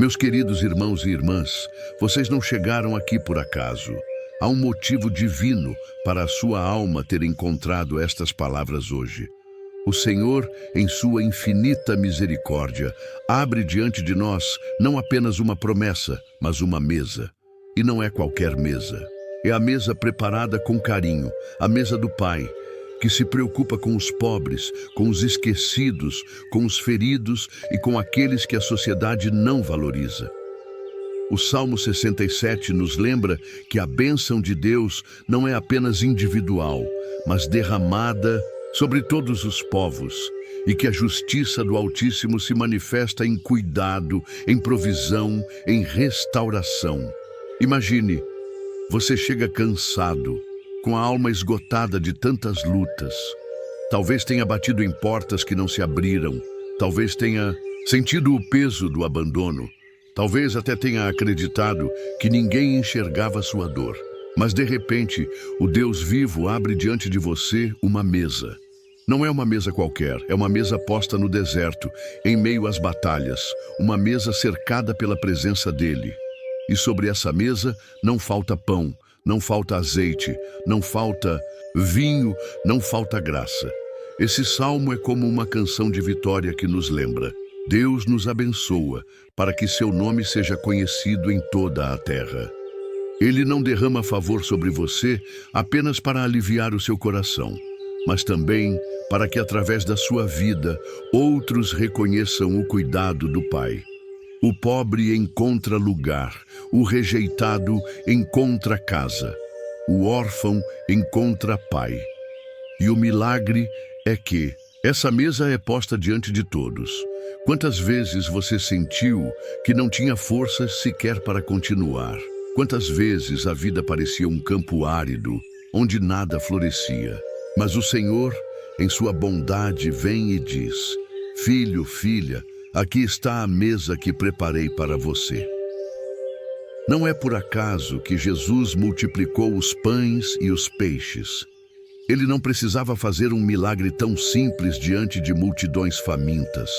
Meus queridos irmãos e irmãs, vocês não chegaram aqui por acaso. Há um motivo divino para a sua alma ter encontrado estas palavras hoje. O Senhor, em sua infinita misericórdia, abre diante de nós não apenas uma promessa, mas uma mesa. E não é qualquer mesa. É a mesa preparada com carinho, a mesa do Pai, que se preocupa com os pobres, com os esquecidos, com os feridos e com aqueles que a sociedade não valoriza. O Salmo 67 nos lembra que a bênção de Deus não é apenas individual, mas derramada sobre todos os povos, e que a justiça do Altíssimo se manifesta em cuidado, em provisão, em restauração. Imagine, você chega cansado, com a alma esgotada de tantas lutas. Talvez tenha batido em portas que não se abriram, talvez tenha sentido o peso do abandono, talvez até tenha acreditado que ninguém enxergava sua dor. Mas de repente, o Deus vivo abre diante de você uma mesa. Não é uma mesa qualquer, é uma mesa posta no deserto, em meio às batalhas, uma mesa cercada pela presença dele. E sobre essa mesa não falta pão, não falta azeite, não falta vinho, não falta graça. Esse salmo é como uma canção de vitória que nos lembra: Deus nos abençoa para que seu nome seja conhecido em toda a terra. Ele não derrama favor sobre você apenas para aliviar o seu coração, mas também para que através da sua vida outros reconheçam o cuidado do Pai. O pobre encontra lugar, o rejeitado encontra casa, o órfão encontra pai. E o milagre é que essa mesa é posta diante de todos. Quantas vezes você sentiu que não tinha forças sequer para continuar? Quantas vezes a vida parecia um campo árido, onde nada florescia? Mas o Senhor, em sua bondade, vem e diz: Filho, filha, aqui está a mesa que preparei para você. Não é por acaso que Jesus multiplicou os pães e os peixes. Ele não precisava fazer um milagre tão simples diante de multidões famintas.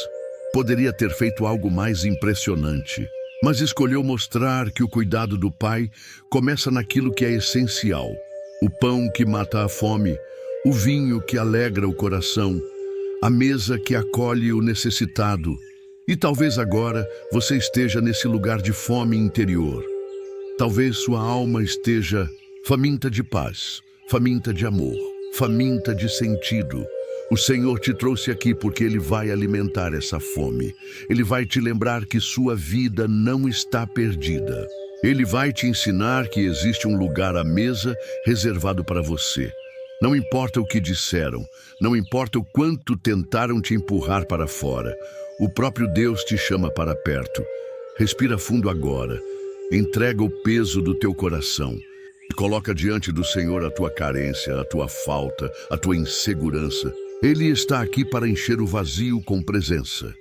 Poderia ter feito algo mais impressionante, mas escolheu mostrar que o cuidado do Pai começa naquilo que é essencial: o pão que mata a fome, o vinho que alegra o coração, a mesa que acolhe o necessitado. E talvez agora você esteja nesse lugar de fome interior. Talvez sua alma esteja faminta de paz, faminta de amor, faminta de sentido. O Senhor te trouxe aqui porque Ele vai alimentar essa fome. Ele vai te lembrar que sua vida não está perdida. Ele vai te ensinar que existe um lugar à mesa reservado para você. Não importa o que disseram, não importa o quanto tentaram te empurrar para fora, o próprio Deus te chama para perto. Respira fundo agora, entrega o peso do teu coração e coloca diante do Senhor a tua carência, a tua falta, a tua insegurança. Ele está aqui para encher o vazio com presença.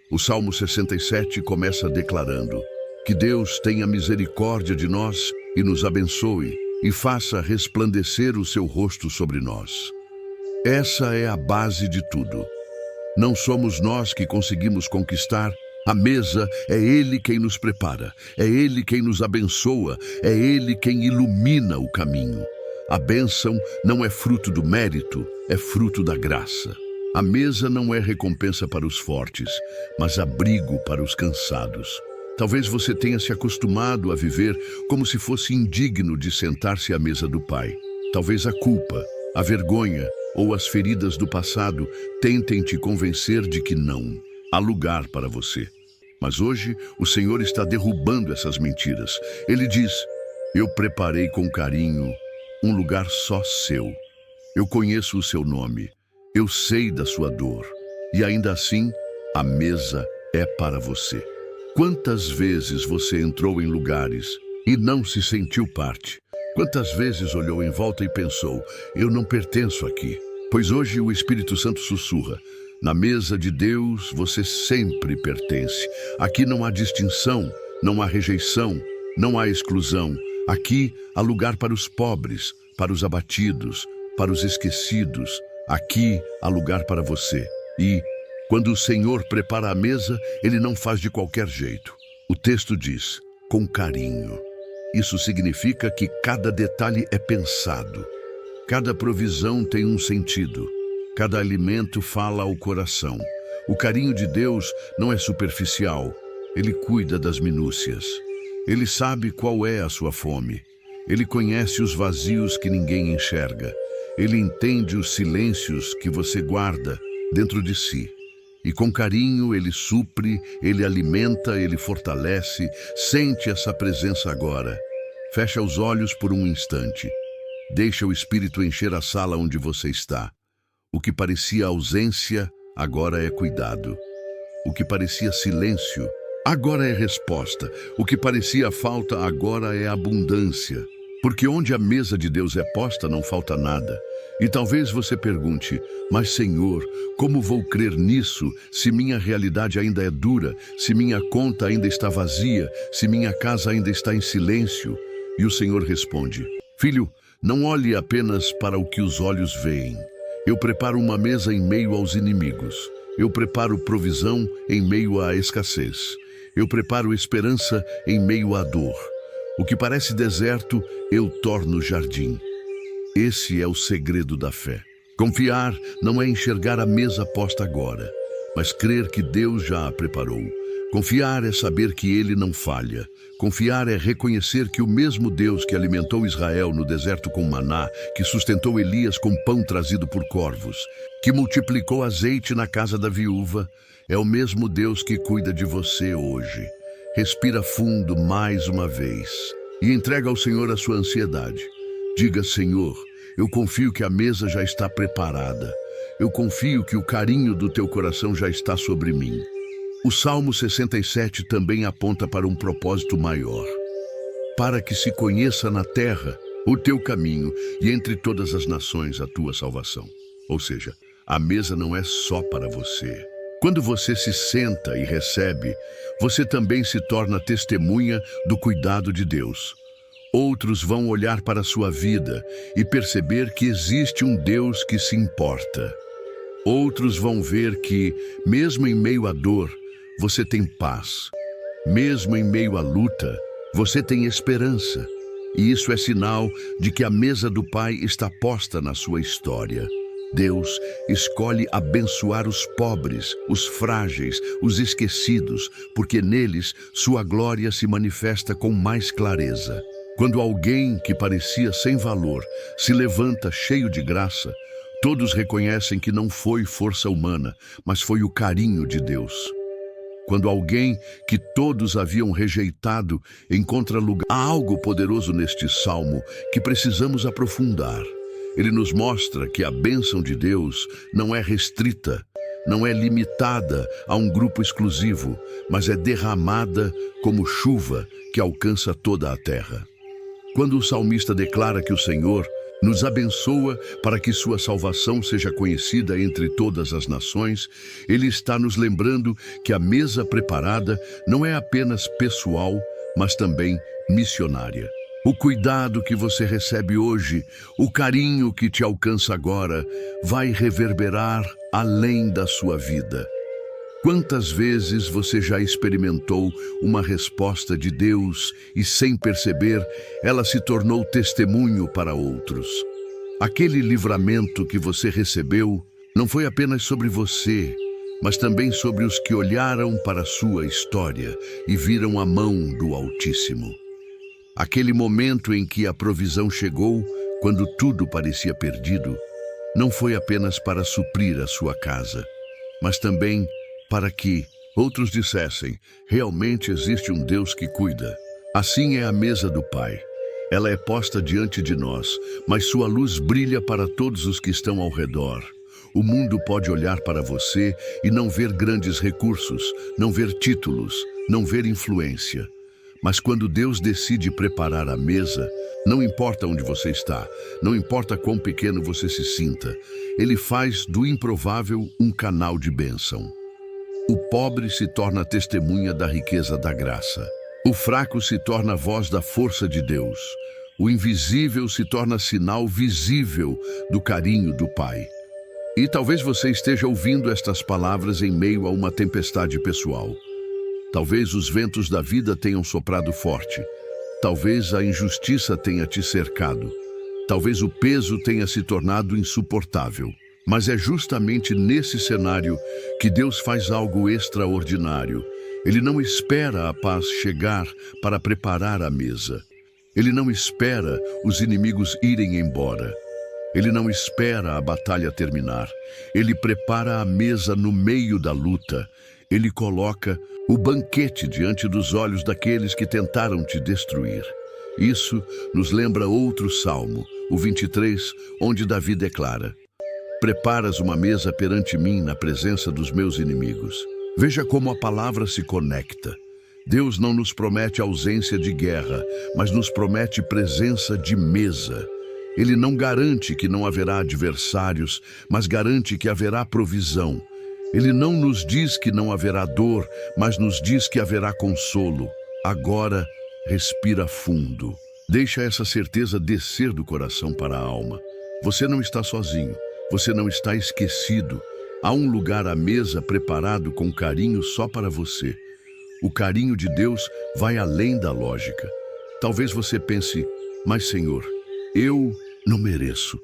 O Salmo 67 começa declarando: que Deus tenha misericórdia de nós e nos abençoe, e faça resplandecer o seu rosto sobre nós. Essa é a base de tudo. Não somos nós que conseguimos conquistar a mesa, é Ele quem nos prepara, é Ele quem nos abençoa, é Ele quem ilumina o caminho. A bênção não é fruto do mérito, é fruto da graça. A mesa não é recompensa para os fortes, mas abrigo para os cansados. Talvez você tenha se acostumado a viver como se fosse indigno de sentar-se à mesa do Pai. Talvez a culpa, a vergonha ou as feridas do passado tentem te convencer de que não há lugar para você. Mas hoje o Senhor está derrubando essas mentiras. Ele diz: eu preparei com carinho um lugar só seu. Eu conheço o seu nome, eu sei da sua dor, e ainda assim a mesa é para você. Quantas vezes você entrou em lugares e não se sentiu parte? Quantas vezes olhou em volta e pensou: eu não pertenço aqui? Pois hoje o Espírito Santo sussurra: na mesa de Deus você sempre pertence. Aqui não há distinção, não há rejeição, não há exclusão. Aqui há lugar para os pobres, para os abatidos, para os esquecidos. Aqui há lugar para você. E quando o Senhor prepara a mesa, Ele não faz de qualquer jeito. O texto diz, com carinho. Isso significa que cada detalhe é pensado. Cada provisão tem um sentido. Cada alimento fala ao coração. O carinho de Deus não é superficial. Ele cuida das minúcias. Ele sabe qual é a sua fome. Ele conhece os vazios que ninguém enxerga. Ele entende os silêncios que você guarda dentro de si. E com carinho ele supre, ele alimenta, ele fortalece. Sente essa presença agora. Fecha os olhos por um instante. Deixa o Espírito encher a sala onde você está. O que parecia ausência, agora é cuidado. O que parecia silêncio, agora é resposta. O que parecia falta, agora é abundância. Porque onde a mesa de Deus é posta, não falta nada. E talvez você pergunte, mas Senhor, como vou crer nisso se minha realidade ainda é dura, se minha conta ainda está vazia, se minha casa ainda está em silêncio? E o Senhor responde, filho, não olhe apenas para o que os olhos veem. Eu preparo uma mesa em meio aos inimigos. Eu preparo provisão em meio à escassez. Eu preparo esperança em meio à dor. O que parece deserto, eu torno jardim. Esse é o segredo da fé. Confiar não é enxergar a mesa posta agora, mas crer que Deus já a preparou. Confiar é saber que Ele não falha. Confiar é reconhecer que o mesmo Deus que alimentou Israel no deserto com maná, que sustentou Elias com pão trazido por corvos, que multiplicou azeite na casa da viúva, é o mesmo Deus que cuida de você hoje. Respira fundo mais uma vez e entrega ao Senhor a sua ansiedade. Diga, Senhor, eu confio que a mesa já está preparada. Eu confio que o carinho do teu coração já está sobre mim. O Salmo 67 também aponta para um propósito maior. Para que se conheça na terra o teu caminho e entre todas as nações a tua salvação. Ou seja, a mesa não é só para você. Quando você se senta e recebe, você também se torna testemunha do cuidado de Deus. Outros vão olhar para a sua vida e perceber que existe um Deus que se importa. Outros vão ver que, mesmo em meio à dor, você tem paz. Mesmo em meio à luta, você tem esperança. E isso é sinal de que a mesa do Pai está posta na sua história. Deus escolhe abençoar os pobres, os frágeis, os esquecidos, porque neles sua glória se manifesta com mais clareza. Quando alguém que parecia sem valor se levanta cheio de graça, todos reconhecem que não foi força humana, mas foi o carinho de Deus. Quando alguém que todos haviam rejeitado encontra lugar, há algo poderoso neste salmo que precisamos aprofundar. Ele nos mostra que a bênção de Deus não é restrita, não é limitada a um grupo exclusivo, mas é derramada como chuva que alcança toda a terra. Quando o salmista declara que o Senhor nos abençoa para que sua salvação seja conhecida entre todas as nações, ele está nos lembrando que a mesa preparada não é apenas pessoal, mas também missionária. O cuidado que você recebe hoje, o carinho que te alcança agora, vai reverberar além da sua vida. Quantas vezes você já experimentou uma resposta de Deus e, sem perceber, ela se tornou testemunho para outros? Aquele livramento que você recebeu não foi apenas sobre você, mas também sobre os que olharam para a sua história e viram a mão do Altíssimo. Aquele momento em que a provisão chegou, quando tudo parecia perdido, não foi apenas para suprir a sua casa, mas também para que outros dissessem, realmente existe um Deus que cuida. Assim é a mesa do Pai. Ela é posta diante de nós, mas sua luz brilha para todos os que estão ao redor. O mundo pode olhar para você e não ver grandes recursos, não ver títulos, não ver influência. Mas quando Deus decide preparar a mesa, não importa onde você está, não importa quão pequeno você se sinta, Ele faz do improvável um canal de bênção. O pobre se torna testemunha da riqueza da graça. O fraco se torna voz da força de Deus. O invisível se torna sinal visível do carinho do Pai. E talvez você esteja ouvindo estas palavras em meio a uma tempestade pessoal. Talvez os ventos da vida tenham soprado forte. Talvez a injustiça tenha te cercado. Talvez o peso tenha se tornado insuportável. Mas é justamente nesse cenário que Deus faz algo extraordinário. Ele não espera a paz chegar para preparar a mesa. Ele não espera os inimigos irem embora. Ele não espera a batalha terminar. Ele prepara a mesa no meio da luta. Ele coloca o banquete diante dos olhos daqueles que tentaram te destruir. Isso nos lembra outro salmo, o 23, onde Davi declara: preparas uma mesa perante mim na presença dos meus inimigos. Veja como a palavra se conecta. Deus não nos promete ausência de guerra, mas nos promete presença de mesa. Ele não garante que não haverá adversários, mas garante que haverá provisão. Ele não nos diz que não haverá dor, mas nos diz que haverá consolo. Agora, respira fundo. Deixa essa certeza descer do coração para a alma. Você não está sozinho. Você não está esquecido. Há um lugar à mesa preparado com carinho só para você. O carinho de Deus vai além da lógica. Talvez você pense: mas Senhor, eu não mereço.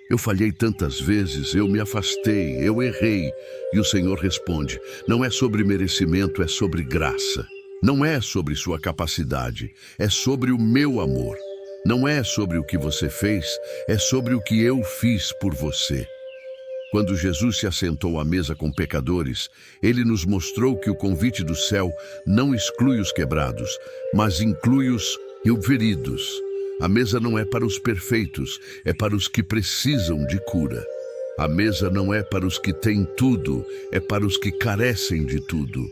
Eu falhei tantas vezes, eu me afastei, eu errei. E o Senhor responde: não é sobre merecimento, é sobre graça. Não é sobre sua capacidade, é sobre o meu amor. Não é sobre o que você fez, é sobre o que eu fiz por você. Quando Jesus se assentou à mesa com pecadores, ele nos mostrou que o convite do céu não exclui os quebrados, mas inclui os feridos. A mesa não é para os perfeitos, é para os que precisam de cura. A mesa não é para os que têm tudo, é para os que carecem de tudo.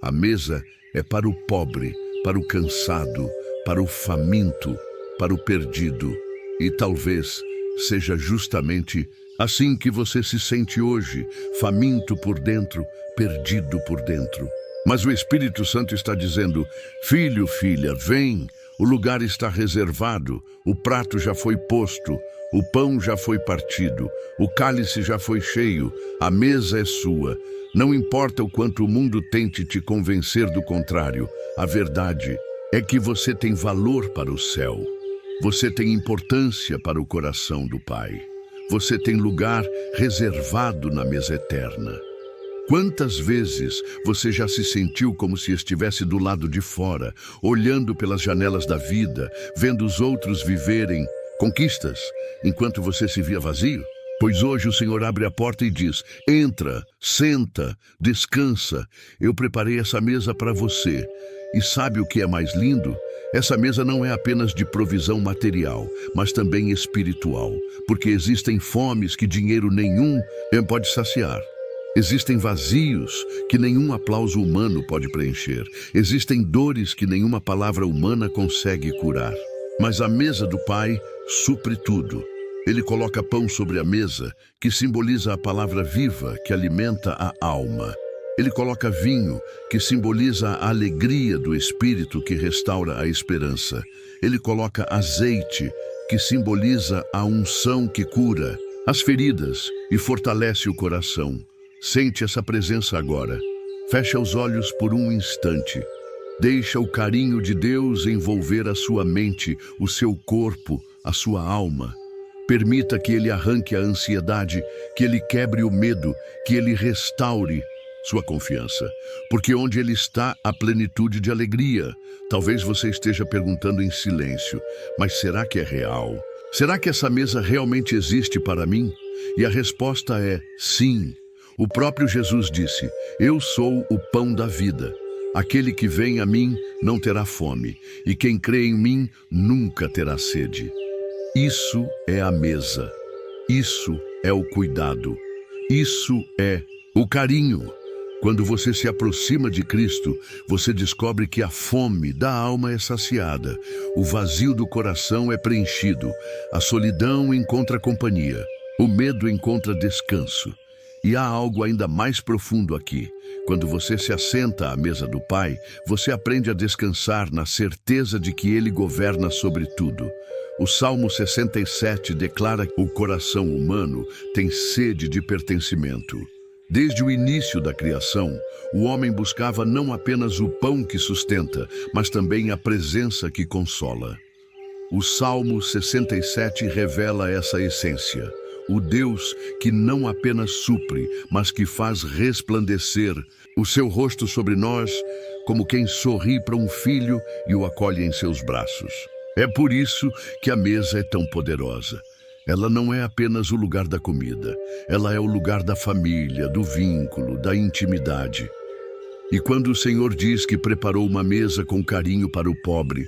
A mesa é para o pobre, para o cansado, para o faminto, para o perdido. E talvez seja justamente assim que você se sente hoje, faminto por dentro, perdido por dentro. Mas o Espírito Santo está dizendo: filho, filha, vem, o lugar está reservado, o prato já foi posto, o pão já foi partido, o cálice já foi cheio, a mesa é sua. Não importa o quanto o mundo tente te convencer do contrário, a verdade é que você tem valor para o céu. Você tem importância para o coração do Pai. Você tem lugar reservado na mesa eterna. Quantas vezes você já se sentiu como se estivesse do lado de fora, olhando pelas janelas da vida, vendo os outros viverem conquistas, enquanto você se via vazio? Pois hoje o Senhor abre a porta e diz: entra, senta, descansa, eu preparei essa mesa para você. E sabe o que é mais lindo? Essa mesa não é apenas de provisão material, mas também espiritual, porque existem fomes que dinheiro nenhum pode saciar. Existem vazios que nenhum aplauso humano pode preencher. Existem dores que nenhuma palavra humana consegue curar. Mas a mesa do Pai supre tudo. Ele coloca pão sobre a mesa, que simboliza a palavra viva que alimenta a alma. Ele coloca vinho, que simboliza a alegria do Espírito que restaura a esperança. Ele coloca azeite, que simboliza a unção que cura as feridas e fortalece o coração. Sente essa presença agora. Fecha os olhos por um instante. Deixa o carinho de Deus envolver a sua mente, o seu corpo, a sua alma. Permita que Ele arranque a ansiedade, que Ele quebre o medo, que Ele restaure sua confiança, porque onde Ele está, há plenitude de alegria. Talvez você esteja perguntando em silêncio: mas será que é real? Será que essa mesa realmente existe para mim? E a resposta é sim. O próprio Jesus disse: eu sou o pão da vida. Aquele que vem a mim não terá fome, e quem crê em mim nunca terá sede. Isso é a mesa. Isso é o cuidado. Isso é o carinho. Quando você se aproxima de Cristo, você descobre que a fome da alma é saciada, o vazio do coração é preenchido, a solidão encontra companhia, o medo encontra descanso. E há algo ainda mais profundo aqui. Quando você se assenta à mesa do Pai, você aprende a descansar na certeza de que Ele governa sobre tudo. O Salmo 67 declara que o coração humano tem sede de pertencimento. Desde o início da criação, o homem buscava não apenas o pão que sustenta, mas também a presença que consola. O Salmo 67 revela essa essência. O Deus que não apenas supre, mas que faz resplandecer o seu rosto sobre nós, como quem sorri para um filho e o acolhe em seus braços. É por isso que a mesa é tão poderosa. Ela não é apenas o lugar da comida, ela é o lugar da família, do vínculo, da intimidade. E quando o Senhor diz que preparou uma mesa com carinho para o pobre,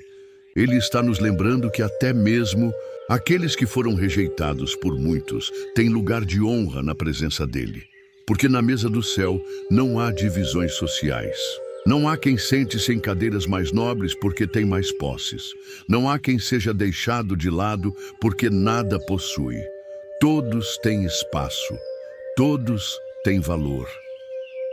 Ele está nos lembrando que até mesmo aqueles que foram rejeitados por muitos têm lugar de honra na presença dEle. Porque na mesa do céu não há divisões sociais. Não há quem sente-se em cadeiras mais nobres porque tem mais posses. Não há quem seja deixado de lado porque nada possui. Todos têm espaço. Todos têm valor.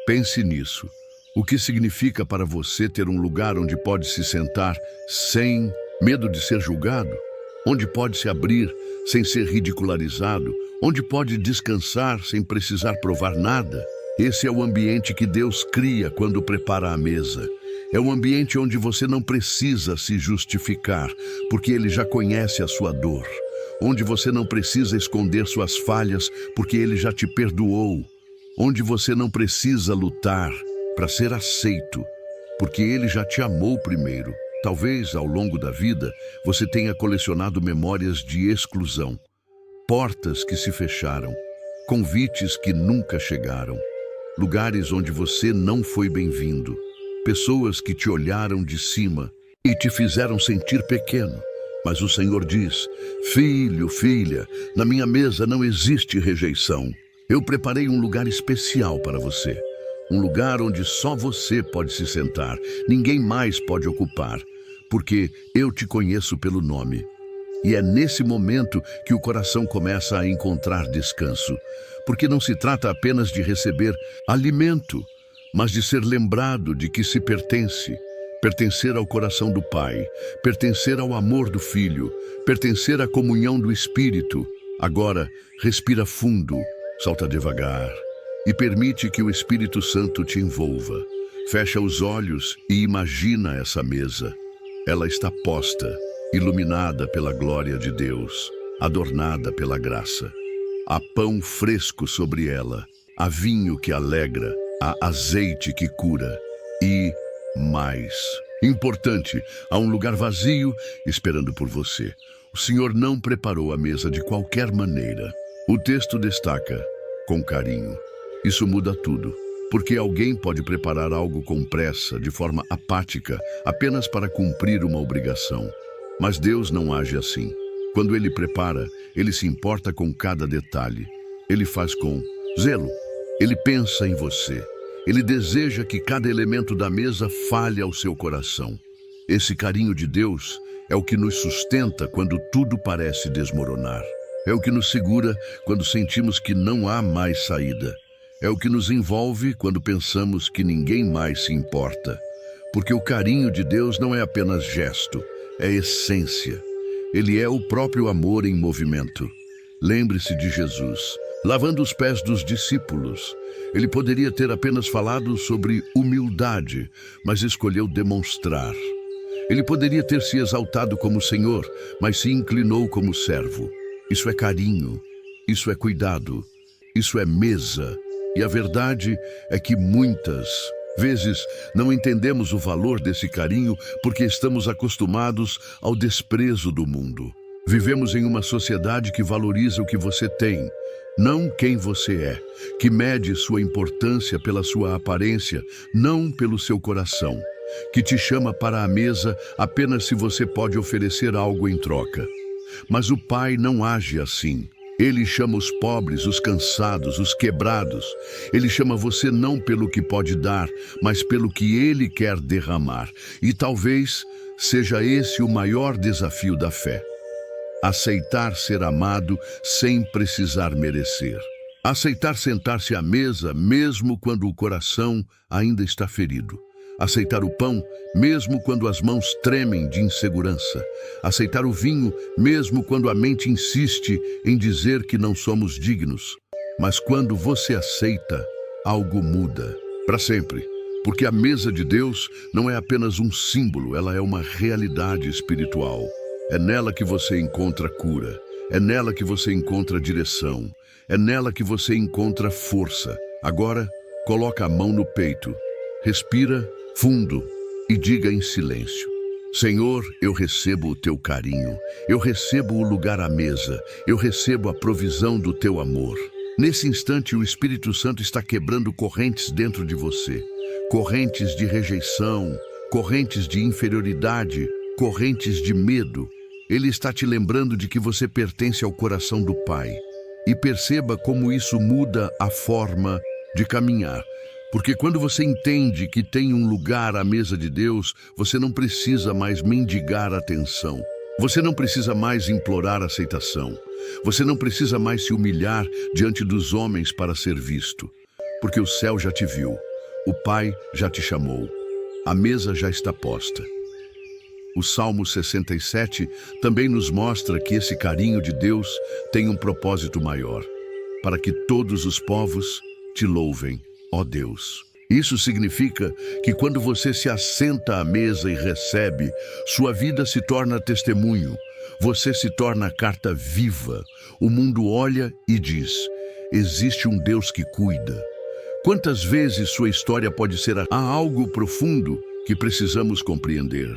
Pense nisso. O que significa para você ter um lugar onde pode se sentar sem medo de ser julgado? Onde pode se abrir sem ser ridicularizado? Onde pode descansar sem precisar provar nada? Esse é o ambiente que Deus cria quando prepara a mesa. É um ambiente onde você não precisa se justificar, porque Ele já conhece a sua dor. Onde você não precisa esconder suas falhas, porque Ele já te perdoou. Onde você não precisa lutar para ser aceito, porque Ele já te amou primeiro. Talvez, ao longo da vida, você tenha colecionado memórias de exclusão, portas que se fecharam, convites que nunca chegaram, lugares onde você não foi bem-vindo, pessoas que te olharam de cima e te fizeram sentir pequeno. Mas o Senhor diz: filho, filha, na minha mesa não existe rejeição. Eu preparei um lugar especial para você. Um lugar onde só você pode se sentar, ninguém mais pode ocupar, porque eu te conheço pelo nome. E é nesse momento que o coração começa a encontrar descanso, porque não se trata apenas de receber alimento, mas de ser lembrado de que se pertence. Pertencer ao coração do Pai, pertencer ao amor do Filho, pertencer à comunhão do Espírito. Agora, respira fundo, solta devagar e permite que o Espírito Santo te envolva. Fecha os olhos e imagina essa mesa. Ela está posta, iluminada pela glória de Deus, adornada pela graça. Há pão fresco sobre ela, há vinho que alegra, há azeite que cura e mais. Importante, há um lugar vazio esperando por você. O Senhor não preparou a mesa de qualquer maneira. O texto destaca, com carinho. Isso muda tudo, porque alguém pode preparar algo com pressa, de forma apática, apenas para cumprir uma obrigação. Mas Deus não age assim. Quando Ele prepara, Ele se importa com cada detalhe. Ele faz com zelo. Ele pensa em você. Ele deseja que cada elemento da mesa fale ao seu coração. Esse carinho de Deus é o que nos sustenta quando tudo parece desmoronar. É o que nos segura quando sentimos que não há mais saída. É o que nos envolve quando pensamos que ninguém mais se importa. Porque o carinho de Deus não é apenas gesto, é essência. Ele é o próprio amor em movimento. Lembre-se de Jesus, lavando os pés dos discípulos. Ele poderia ter apenas falado sobre humildade, mas escolheu demonstrar. Ele poderia ter se exaltado como Senhor, mas se inclinou como servo. Isso é carinho, isso é cuidado, isso é mesa. E a verdade é que muitas vezes não entendemos o valor desse carinho porque estamos acostumados ao desprezo do mundo. Vivemos em uma sociedade que valoriza o que você tem, não quem você é, que mede sua importância pela sua aparência, não pelo seu coração, que te chama para a mesa apenas se você pode oferecer algo em troca. Mas o Pai não age assim. Ele chama os pobres, os cansados, os quebrados. Ele chama você não pelo que pode dar, mas pelo que Ele quer derramar. E talvez seja esse o maior desafio da fé. Aceitar ser amado sem precisar merecer. Aceitar sentar-se à mesa mesmo quando o coração ainda está ferido. Aceitar o pão, mesmo quando as mãos tremem de insegurança. Aceitar o vinho, mesmo quando a mente insiste em dizer que não somos dignos. Mas quando você aceita, algo muda, para sempre. Porque a mesa de Deus não é apenas um símbolo, ela é uma realidade espiritual. É nela que você encontra cura, é nela que você encontra direção, é nela que você encontra força. Agora, coloca a mão no peito, respira fundo e diga em silêncio: Senhor, eu recebo o teu carinho, eu recebo o lugar à mesa, eu recebo a provisão do teu amor. Nesse instante, o Espírito Santo está quebrando correntes dentro de você. Correntes de rejeição, correntes de inferioridade, correntes de medo. Ele está te lembrando de que você pertence ao coração do Pai. E perceba como isso muda a forma de caminhar. Porque quando você entende que tem um lugar à mesa de Deus, você não precisa mais mendigar atenção. Você não precisa mais implorar aceitação. Você não precisa mais se humilhar diante dos homens para ser visto. Porque o céu já te viu. O Pai já te chamou. A mesa já está posta. O Salmo 67 também nos mostra que esse carinho de Deus tem um propósito maior, para que todos os povos te louvem, ó Deus. Isso significa que quando você se assenta à mesa e recebe, sua vida se torna testemunho, você se torna carta viva. O mundo olha e diz: existe um Deus que cuida. Quantas vezes sua história pode ser há algo profundo que precisamos compreender?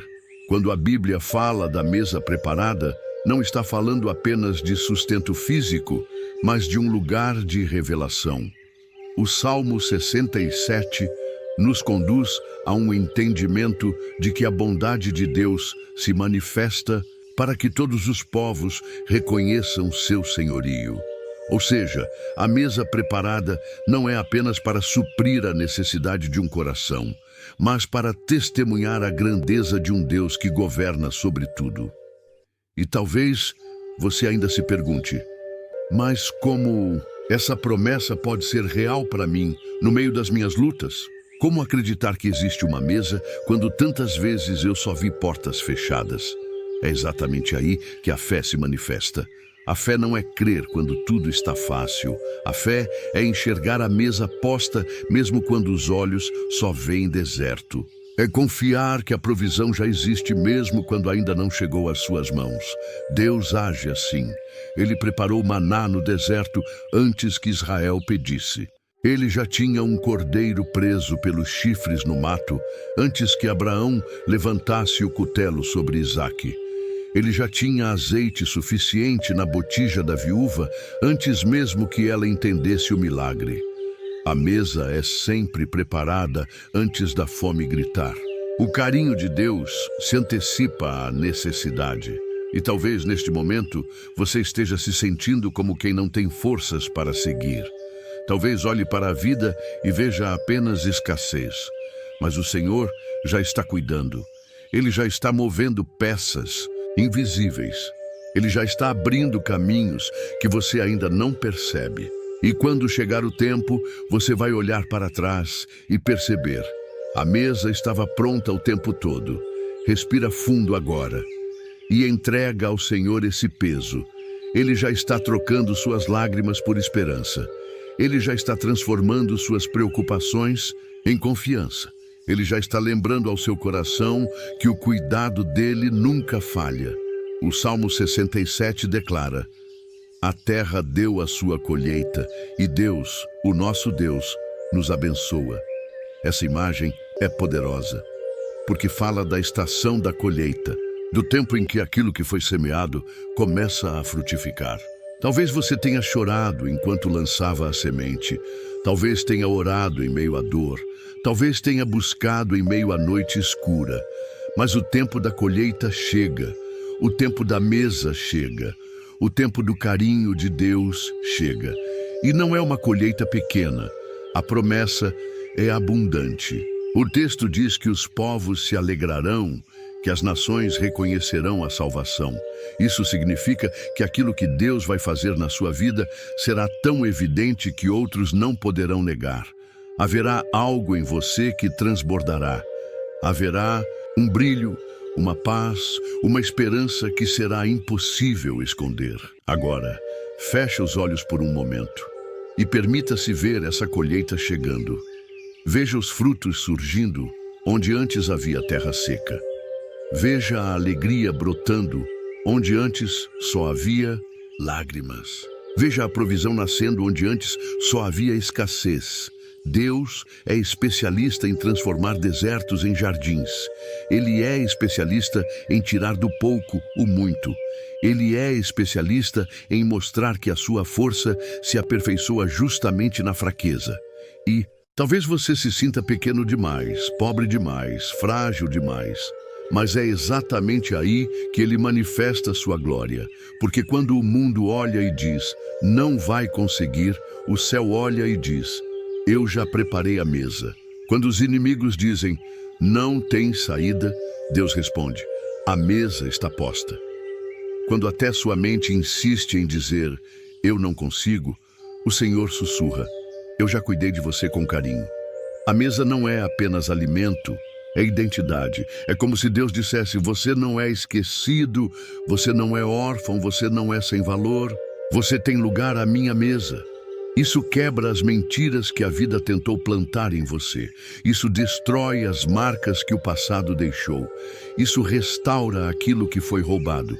Quando a Bíblia fala da mesa preparada, não está falando apenas de sustento físico, mas de um lugar de revelação. O Salmo 67 nos conduz a um entendimento de que a bondade de Deus se manifesta para que todos os povos reconheçam seu senhorio. Ou seja, a mesa preparada não é apenas para suprir a necessidade de um coração, mas para testemunhar a grandeza de um Deus que governa sobre tudo. E talvez você ainda se pergunte: mas como essa promessa pode ser real para mim no meio das minhas lutas? Como acreditar que existe uma mesa quando tantas vezes eu só vi portas fechadas? É exatamente aí que a fé se manifesta. A fé não é crer quando tudo está fácil. A fé é enxergar a mesa posta mesmo quando os olhos só veem deserto. É confiar que a provisão já existe mesmo quando ainda não chegou às suas mãos. Deus age assim. Ele preparou maná no deserto antes que Israel pedisse. Ele já tinha um cordeiro preso pelos chifres no mato antes que Abraão levantasse o cutelo sobre Isaque. Ele já tinha azeite suficiente na botija da viúva antes mesmo que ela entendesse o milagre. A mesa é sempre preparada antes da fome gritar. O carinho de Deus se antecipa à necessidade. E talvez neste momento você esteja se sentindo como quem não tem forças para seguir. Talvez olhe para a vida e veja apenas escassez. Mas o Senhor já está cuidando. Ele já está movendo peças invisíveis. Ele já está abrindo caminhos que você ainda não percebe. E quando chegar o tempo, você vai olhar para trás e perceber: a mesa estava pronta o tempo todo. Respira fundo agora e entrega ao Senhor esse peso. Ele já está trocando suas lágrimas por esperança. Ele já está transformando suas preocupações em confiança. Ele já está lembrando ao seu coração que o cuidado dele nunca falha. O Salmo 67 declara: a terra deu a sua colheita e Deus, o nosso Deus, nos abençoa. Essa imagem é poderosa, porque fala da estação da colheita, do tempo em que aquilo que foi semeado começa a frutificar. Talvez você tenha chorado enquanto lançava a semente. Talvez tenha orado em meio à dor. Talvez tenha buscado em meio à noite escura. Mas o tempo da colheita chega. O tempo da mesa chega. O tempo do carinho de Deus chega. E não é uma colheita pequena. A promessa é abundante. O texto diz que os povos se alegrarão, que as nações reconhecerão a salvação. Isso significa que aquilo que Deus vai fazer na sua vida será tão evidente que outros não poderão negar. Haverá algo em você que transbordará. Haverá um brilho, uma paz, uma esperança que será impossível esconder. Agora, feche os olhos por um momento. e permita-se ver essa colheita chegando. Veja os frutos surgindo onde antes havia terra seca. Veja a alegria brotando onde antes só havia lágrimas. Veja a provisão nascendo onde antes só havia escassez. Deus é especialista em transformar desertos em jardins. Ele é especialista em tirar do pouco o muito. Ele é especialista em mostrar que a sua força se aperfeiçoa justamente na fraqueza. E talvez você se sinta pequeno demais, pobre demais, frágil demais. Mas é exatamente aí que ele manifesta sua glória. Porque quando o mundo olha e diz, não vai conseguir, o céu olha e diz, eu já preparei a mesa. Quando os inimigos dizem, não tem saída, Deus responde, a mesa está posta. Quando até sua mente insiste em dizer, eu não consigo, o Senhor sussurra, eu já cuidei de você com carinho. A mesa não é apenas alimento, é identidade. É como se Deus dissesse, você não é esquecido, você não é órfão, você não é sem valor, você tem lugar à minha mesa. Isso quebra as mentiras que a vida tentou plantar em você. Isso destrói as marcas que o passado deixou. Isso restaura aquilo que foi roubado.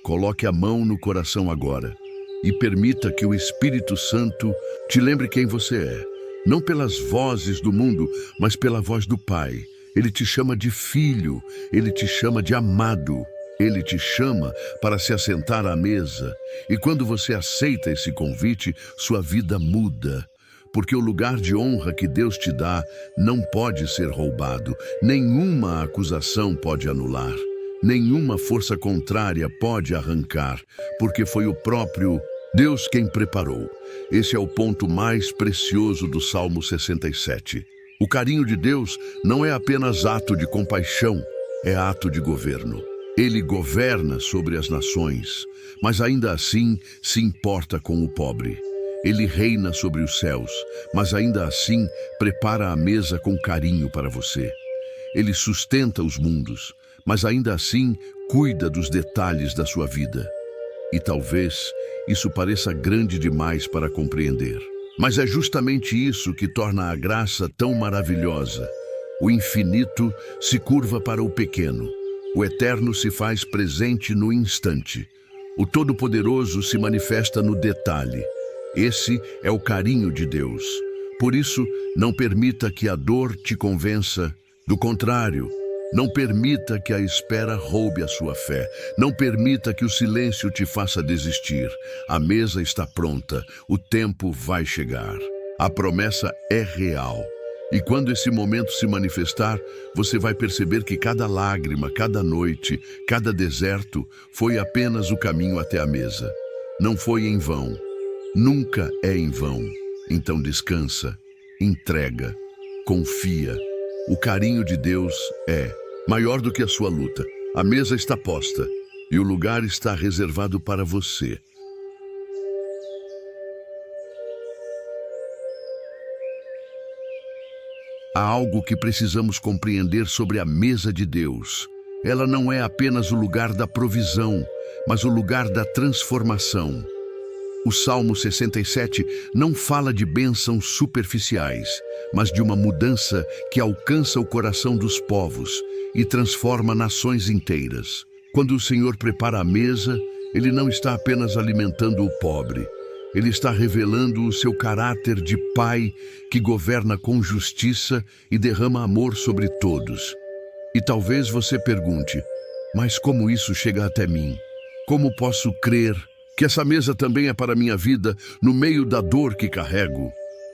Coloque a mão no coração agora e permita que o Espírito Santo te lembre quem você é. Não pelas vozes do mundo, mas pela voz do Pai. Ele te chama de filho, ele te chama de amado. Ele te chama para se assentar à mesa. E quando você aceita esse convite, sua vida muda. Porque o lugar de honra que Deus te dá não pode ser roubado. Nenhuma acusação pode anular. Nenhuma força contrária pode arrancar. Porque foi o próprio Deus quem preparou. Esse é o ponto mais precioso do Salmo 67. O carinho de Deus não é apenas ato de compaixão, é ato de governo. Ele governa sobre as nações, mas ainda assim se importa com o pobre. Ele reina sobre os céus, mas ainda assim prepara a mesa com carinho para você. Ele sustenta os mundos, mas ainda assim cuida dos detalhes da sua vida. E talvez isso pareça grande demais para compreender. Mas é justamente isso que torna a graça tão maravilhosa. O infinito se curva para o pequeno. O eterno se faz presente no instante. O Todo-Poderoso se manifesta no detalhe. Esse é o carinho de Deus. Por isso, não permita que a dor te convença. Do contrário, não permita que a espera roube a sua fé. Não permita que o silêncio te faça desistir. A mesa está pronta. O tempo vai chegar. A promessa é real. E quando esse momento se manifestar, você vai perceber que cada lágrima, cada noite, cada deserto foi apenas o caminho até a mesa. Não foi em vão. Nunca é em vão. Então descansa, entrega, confia. O carinho de Deus é maior do que a sua luta. A mesa está posta e o lugar está reservado para você. Há algo que precisamos compreender sobre a mesa de Deus. Ela não é apenas o lugar da provisão, mas o lugar da transformação. O Salmo 67 não fala de bênçãos superficiais, mas de uma mudança que alcança o coração dos povos e transforma nações inteiras. Quando o Senhor prepara a mesa, Ele não está apenas alimentando o pobre. Ele está revelando o seu caráter de Pai que governa com justiça e derrama amor sobre todos. E talvez você pergunte, mas como isso chega até mim? Como posso crer que essa mesa também é para a minha vida no meio da dor que carrego?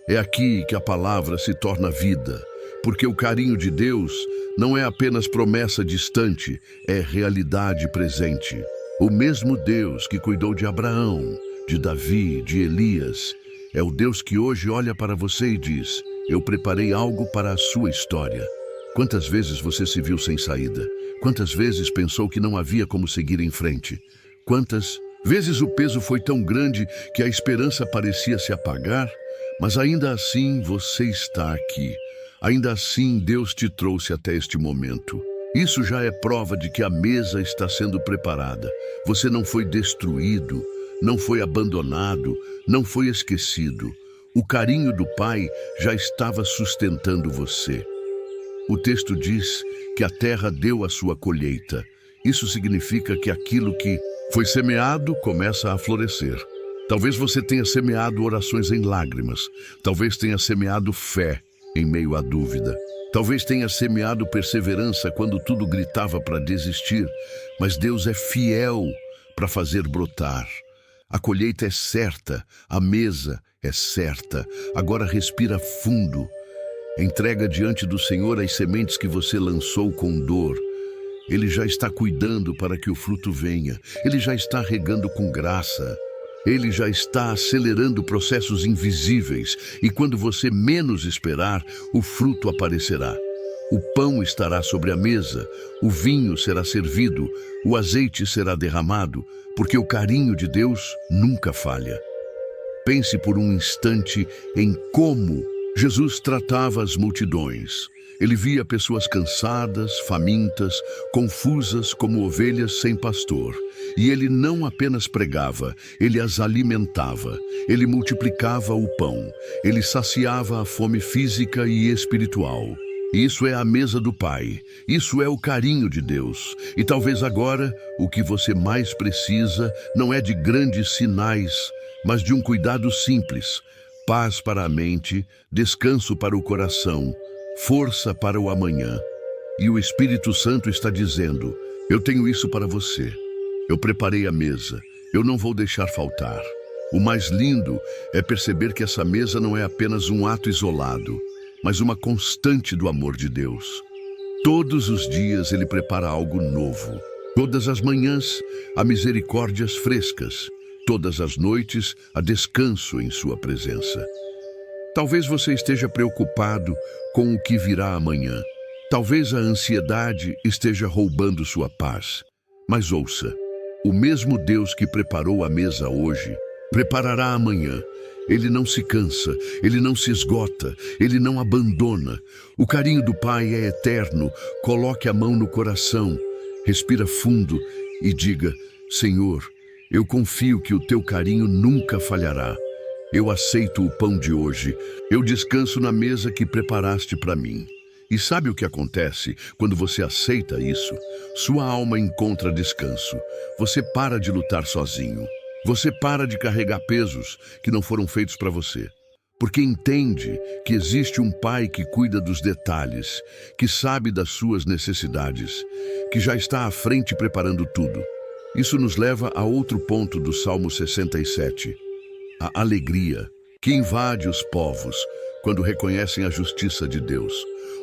É aqui que a palavra se torna vida, porque o carinho de Deus não é apenas promessa distante, é realidade presente. O mesmo Deus que cuidou de Abraão, de Davi, de Elias, é o Deus que hoje olha para você e diz, eu preparei algo para a sua história. Quantas vezes você se viu sem saída? Quantas vezes pensou que não havia como seguir em frente? Quantas vezes o peso foi tão grande que a esperança parecia se apagar? Mas ainda assim você está aqui. Ainda assim Deus te trouxe até este momento. Isso já é prova de que a mesa está sendo preparada. Você não foi destruído, não foi abandonado, não foi esquecido. O carinho do Pai já estava sustentando você. O texto diz que a terra deu a sua colheita. Isso significa que aquilo que foi semeado começa a florescer. Talvez você tenha semeado orações em lágrimas. Talvez tenha semeado fé em meio à dúvida. Talvez tenha semeado perseverança quando tudo gritava para desistir. Mas Deus é fiel para fazer brotar. A colheita é certa, a mesa é certa. Agora respira fundo. Entrega diante do Senhor as sementes que você lançou com dor. Ele já está cuidando para que o fruto venha. Ele já está regando com graça. Ele já está acelerando processos invisíveis. E quando você menos esperar, o fruto aparecerá. O pão estará sobre a mesa, o vinho será servido, o azeite será derramado, porque o carinho de Deus nunca falha. Pense por um instante em como Jesus tratava as multidões. Ele via pessoas cansadas, famintas, confusas como ovelhas sem pastor. E ele não apenas pregava, ele as alimentava. Ele multiplicava o pão. Ele saciava a fome física e espiritual. Isso é a mesa do Pai. Isso é o carinho de Deus. E talvez agora o que você mais precisa não é de grandes sinais, mas de um cuidado simples. Paz para a mente, descanso para o coração, força para o amanhã. E o Espírito Santo está dizendo: eu tenho isso para você. Eu preparei a mesa. Eu não vou deixar faltar. O mais lindo é perceber que essa mesa não é apenas um ato isolado, mas uma constante do amor de Deus. Todos os dias Ele prepara algo novo. Todas as manhãs, há misericórdias frescas. Todas as noites, há descanso em sua presença. Talvez você esteja preocupado com o que virá amanhã. Talvez a ansiedade esteja roubando sua paz. Mas ouça, o mesmo Deus que preparou a mesa hoje, preparará amanhã. Ele não se cansa, ele não se esgota, ele não abandona. O carinho do Pai é eterno. Coloque a mão no coração, respira fundo e diga: Senhor, eu confio que o teu carinho nunca falhará. Eu aceito o pão de hoje. Eu descanso na mesa que preparaste para mim. E sabe o que acontece quando você aceita isso? Sua alma encontra descanso. Você para de lutar sozinho. Você para de carregar pesos que não foram feitos para você. Porque entende que existe um Pai que cuida dos detalhes, que sabe das suas necessidades, que já está à frente preparando tudo. Isso nos leva a outro ponto do Salmo 67. A alegria que invade os povos quando reconhecem a justiça de Deus.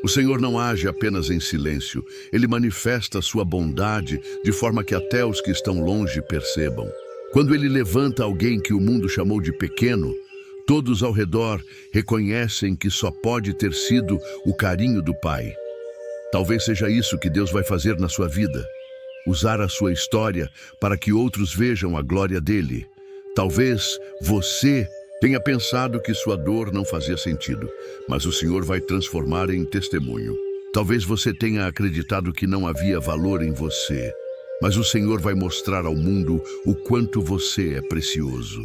O Senhor não age apenas em silêncio. Ele manifesta a sua bondade de forma que até os que estão longe percebam. Quando ele levanta alguém que o mundo chamou de pequeno, todos ao redor reconhecem que só pode ter sido o carinho do Pai. Talvez seja isso que Deus vai fazer na sua vida. Usar a sua história para que outros vejam a glória dele. Talvez você tenha pensado que sua dor não fazia sentido, mas o Senhor vai transformar em testemunho. Talvez você tenha acreditado que não havia valor em você, mas o Senhor vai mostrar ao mundo o quanto você é precioso.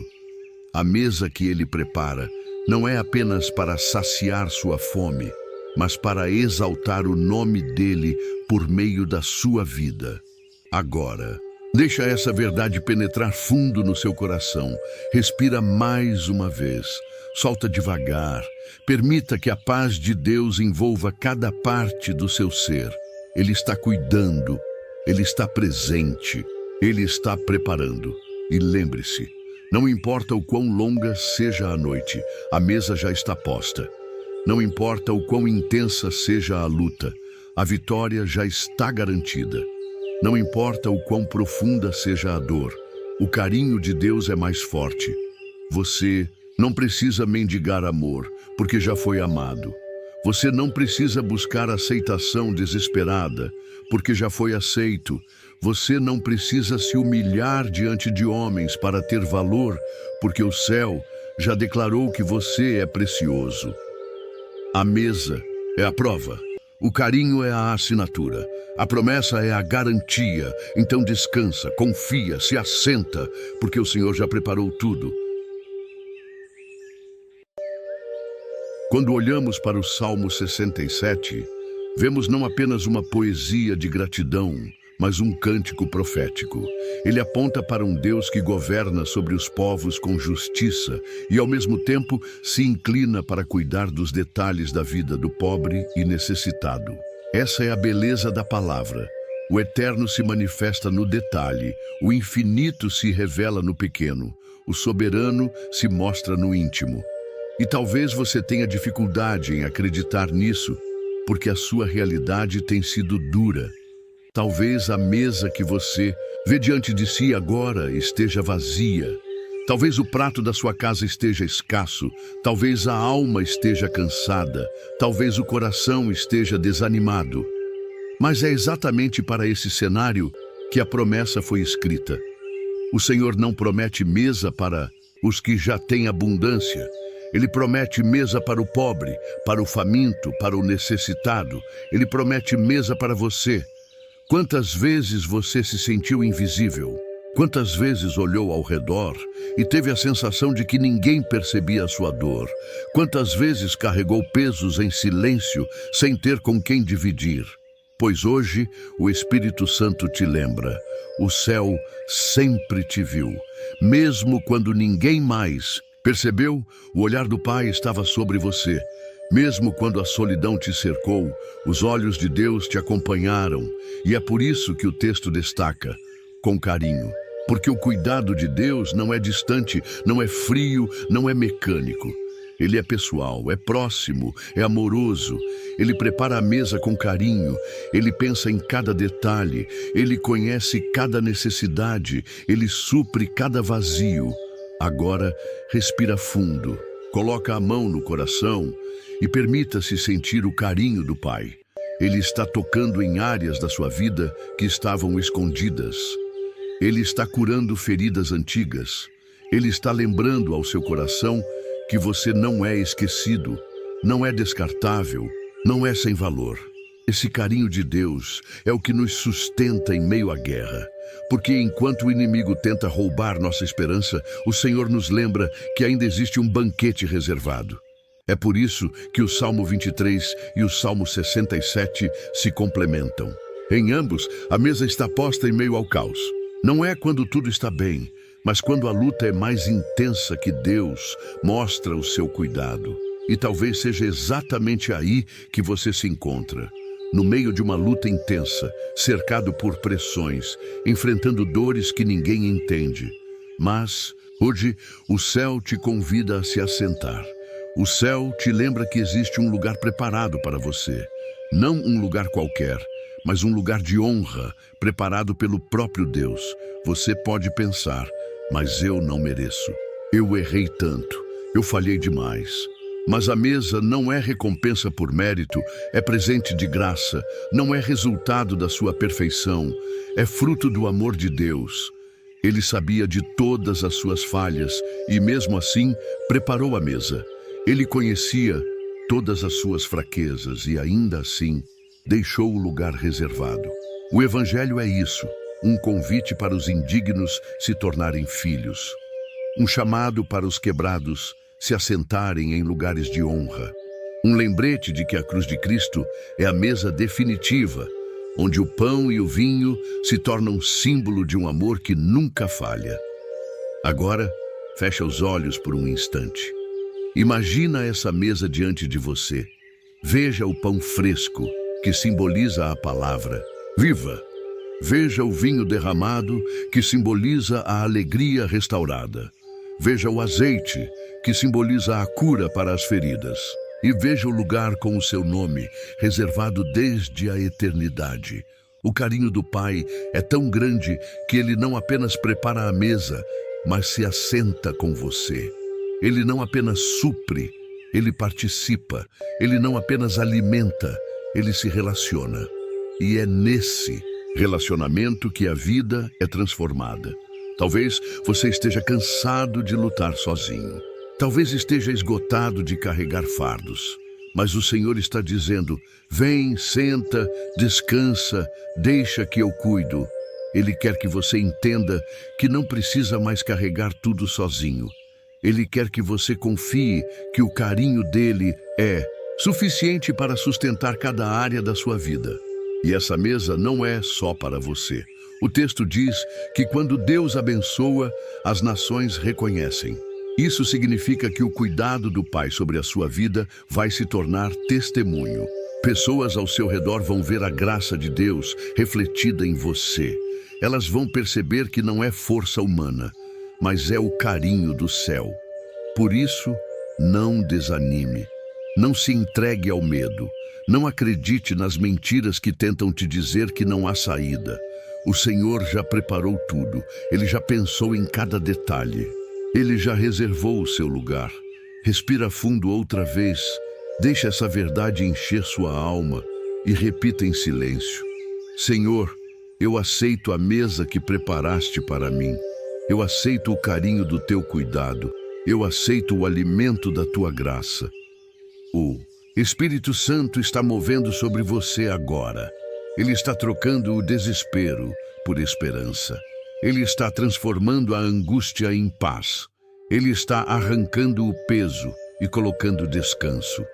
A mesa que Ele prepara não é apenas para saciar sua fome, mas para exaltar o nome dEle por meio da sua vida. Agora, deixa essa verdade penetrar fundo no seu coração. Respira mais uma vez. Solta devagar. Permita que a paz de Deus envolva cada parte do seu ser. Ele está cuidando. Ele está presente, Ele está preparando. E lembre-se, não importa o quão longa seja a noite, a mesa já está posta. Não importa o quão intensa seja a luta, a vitória já está garantida. Não importa o quão profunda seja a dor, o carinho de Deus é mais forte. Você não precisa mendigar amor, porque já foi amado. Você não precisa buscar aceitação desesperada, porque já foi aceito. Você não precisa se humilhar diante de homens para ter valor, porque o céu já declarou que você é precioso. A mesa é a prova. O carinho é a assinatura. A promessa é a garantia. Então descansa, confia, se assenta, porque o Senhor já preparou tudo. Quando olhamos para o Salmo 67, vemos não apenas uma poesia de gratidão, mas um cântico profético. Ele aponta para um Deus que governa sobre os povos com justiça e, ao mesmo tempo, se inclina para cuidar dos detalhes da vida do pobre e necessitado. Essa é a beleza da palavra. O eterno se manifesta no detalhe, o infinito se revela no pequeno, o soberano se mostra no íntimo. E talvez você tenha dificuldade em acreditar nisso, porque a sua realidade tem sido dura. Talvez a mesa que você vê diante de si agora esteja vazia. Talvez o prato da sua casa esteja escasso. Talvez a alma esteja cansada. Talvez o coração esteja desanimado. Mas é exatamente para esse cenário que a promessa foi escrita. O Senhor não promete mesa para os que já têm abundância. Ele promete mesa para o pobre, para o faminto, para o necessitado. Ele promete mesa para você. Quantas vezes você se sentiu invisível? Quantas vezes olhou ao redor e teve a sensação de que ninguém percebia a sua dor? Quantas vezes carregou pesos em silêncio, sem ter com quem dividir? Pois hoje o Espírito Santo te lembra. O céu sempre te viu, mesmo quando ninguém mais percebeu. O olhar do Pai estava sobre você. Mesmo quando a solidão te cercou, os olhos de Deus te acompanharam. E é por isso que o texto destaca, com carinho. Porque o cuidado de Deus não é distante, não é frio, não é mecânico. Ele é pessoal, é próximo, é amoroso. Ele prepara a mesa com carinho. Ele pensa em cada detalhe. Ele conhece cada necessidade. Ele supre cada vazio. Agora, respira fundo. Coloca a mão no coração e permita-se sentir o carinho do Pai. Ele está tocando em áreas da sua vida que estavam escondidas. Ele está curando feridas antigas. Ele está lembrando ao seu coração que você não é esquecido, não é descartável, não é sem valor. Esse carinho de Deus é o que nos sustenta em meio à guerra. Porque enquanto o inimigo tenta roubar nossa esperança, o Senhor nos lembra que ainda existe um banquete reservado. É por isso que o Salmo 23 e o Salmo 67 se complementam. Em ambos, a mesa está posta em meio ao caos. Não é quando tudo está bem, mas quando a luta é mais intensa que Deus mostra o seu cuidado. E talvez seja exatamente aí que você se encontra. No meio de uma luta intensa, cercado por pressões, enfrentando dores que ninguém entende. Mas, hoje, o céu te convida a se assentar. O céu te lembra que existe um lugar preparado para você. Não um lugar qualquer, mas um lugar de honra, preparado pelo próprio Deus. Você pode pensar, mas eu não mereço. Eu errei tanto, eu falhei demais. Mas a mesa não é recompensa por mérito, é presente de graça, não é resultado da sua perfeição, é fruto do amor de Deus. Ele sabia de todas as suas falhas e, mesmo assim, preparou a mesa. Ele conhecia todas as suas fraquezas e, ainda assim, deixou o lugar reservado. O Evangelho é isso, um convite para os indignos se tornarem filhos. Um chamado para os quebrados se assentarem em lugares de honra. Um lembrete de que a cruz de Cristo é a mesa definitiva, onde o pão e o vinho se tornam símbolo de um amor que nunca falha. Agora, fecha os olhos por um instante. Imagina essa mesa diante de você. Veja o pão fresco, que simboliza a palavra viva. Veja o vinho derramado, que simboliza a alegria restaurada. Veja o azeite, que simboliza a cura para as feridas. E veja o lugar com o seu nome, reservado desde a eternidade. O carinho do Pai é tão grande que Ele não apenas prepara a mesa, mas se assenta com você. Ele não apenas supre, Ele participa. Ele não apenas alimenta, Ele se relaciona. E é nesse relacionamento que a vida é transformada. Talvez você esteja cansado de lutar sozinho. Talvez esteja esgotado de carregar fardos. Mas o Senhor está dizendo, vem, senta, descansa, deixa que eu cuido. Ele quer que você entenda que não precisa mais carregar tudo sozinho. Ele quer que você confie que o carinho dele É suficiente para sustentar cada área da sua vida. E essa mesa não é só para você. O texto diz que quando Deus abençoa, as nações reconhecem. Isso significa que o cuidado do Pai sobre a sua vida vai se tornar testemunho. Pessoas ao seu redor vão ver a graça de Deus refletida em você. Elas vão perceber que não é força humana, mas é o carinho do céu. Por isso, não desanime. Não se entregue ao medo. Não acredite nas mentiras que tentam te dizer que não há saída. O Senhor já preparou tudo. Ele já pensou em cada detalhe. Ele já reservou o seu lugar. Respira fundo outra vez. Deixe essa verdade encher sua alma e repita em silêncio: Senhor, eu aceito a mesa que preparaste para mim. Eu aceito o carinho do teu cuidado. Eu aceito o alimento da tua graça. O Espírito Santo está movendo sobre você agora. Ele está trocando o desespero por esperança. Ele está transformando a angústia em paz. Ele está arrancando o peso e colocando descanso.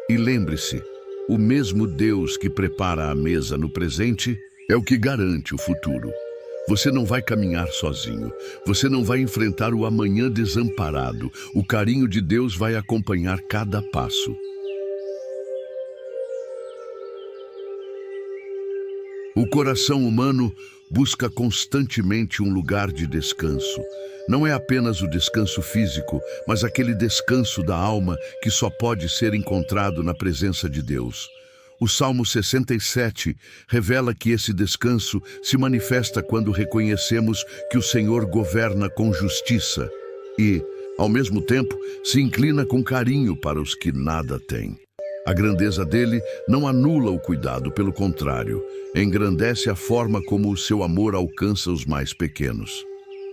E lembre-se, o mesmo Deus que prepara a mesa no presente é o que garante o futuro. Você não vai caminhar sozinho. Você não vai enfrentar o amanhã desamparado. O carinho de Deus vai acompanhar cada passo. O coração humano busca constantemente um lugar de descanso. Não é apenas o descanso físico, mas aquele descanso da alma que só pode ser encontrado na presença de Deus. O Salmo 67 revela que esse descanso se manifesta quando reconhecemos que o Senhor governa com justiça e, ao mesmo tempo, se inclina com carinho para os que nada têm. A grandeza dele não anula o cuidado, pelo contrário, engrandece a forma como o seu amor alcança os mais pequenos.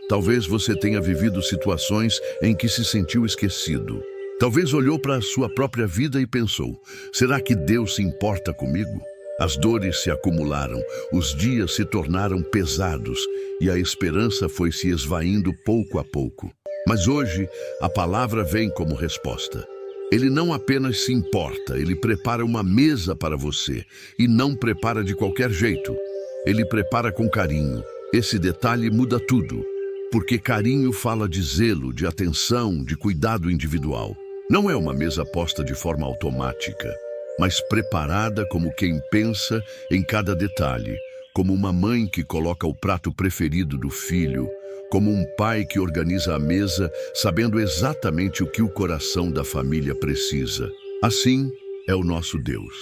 Talvez você tenha vivido situações em que se sentiu esquecido. Talvez olhou para a sua própria vida e pensou: será que Deus se importa comigo? As dores se acumularam, os dias se tornaram pesados e a esperança foi se esvaindo pouco a pouco. Mas hoje, a palavra vem como resposta. Ele não apenas se importa, ele prepara uma mesa para você e não prepara de qualquer jeito. Ele prepara com carinho. Esse detalhe muda tudo, porque carinho fala de zelo, de atenção, de cuidado individual. Não é uma mesa posta de forma automática, mas preparada como quem pensa em cada detalhe, como uma mãe que coloca o prato preferido do filho, como um pai que organiza a mesa, sabendo exatamente o que o coração da família precisa. Assim é o nosso Deus.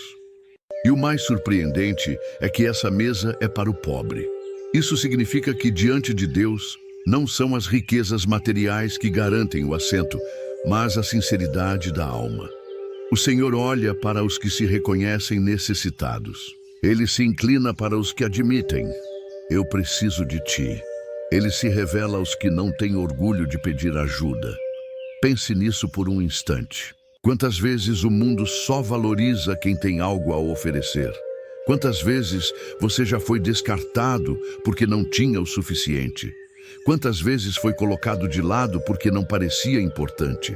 E o mais surpreendente é que essa mesa é para o pobre. Isso significa que diante de Deus, não são as riquezas materiais que garantem o assento, mas a sinceridade da alma. O Senhor olha para os que se reconhecem necessitados. Ele se inclina para os que admitem: eu preciso de ti. Ele se revela aos que não têm orgulho de pedir ajuda. Pense nisso por um instante. Quantas vezes o mundo só valoriza quem tem algo a oferecer? Quantas vezes você já foi descartado porque não tinha o suficiente? Quantas vezes foi colocado de lado porque não parecia importante?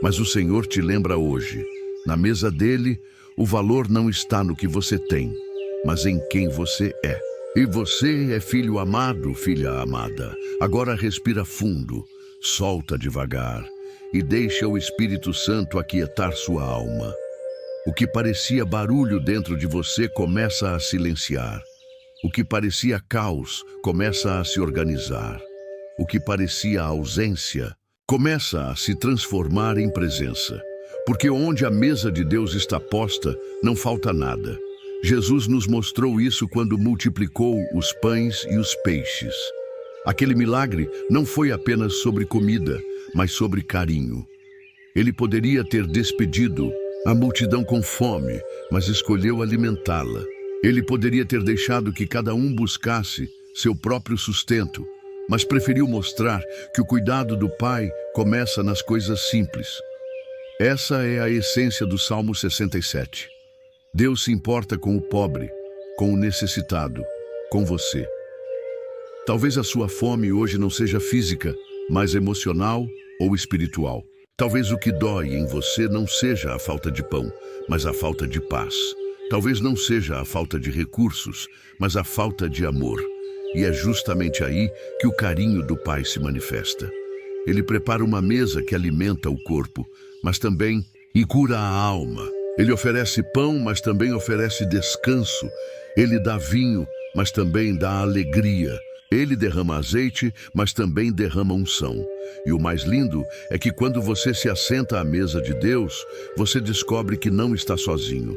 Mas o Senhor te lembra hoje: na mesa dele, o valor não está no que você tem, mas em quem você é. E você é filho amado, filha amada. Agora respira fundo, solta devagar e deixa o Espírito Santo aquietar sua alma. O que parecia barulho dentro de você começa a silenciar. O que parecia caos começa a se organizar. O que parecia ausência começa a se transformar em presença. Porque onde a mesa de Deus está posta, não falta nada. Jesus nos mostrou isso quando multiplicou os pães e os peixes. Aquele milagre não foi apenas sobre comida, mas sobre carinho. Ele poderia ter despedido a multidão com fome, mas escolheu alimentá-la. Ele poderia ter deixado que cada um buscasse seu próprio sustento, mas preferiu mostrar que o cuidado do Pai começa nas coisas simples. Essa é a essência do Salmo 67. Deus se importa com o pobre, com o necessitado, com você. Talvez a sua fome hoje não seja física, mas emocional ou espiritual. Talvez o que dói em você não seja a falta de pão, mas a falta de paz. Talvez não seja a falta de recursos, mas a falta de amor. E é justamente aí que o carinho do Pai se manifesta. Ele prepara uma mesa que alimenta o corpo, mas também cura a alma. Ele oferece pão, mas também oferece descanso. Ele dá vinho, mas também dá alegria. Ele derrama azeite, mas também derrama unção. E o mais lindo é que quando você se assenta à mesa de Deus, você descobre que não está sozinho.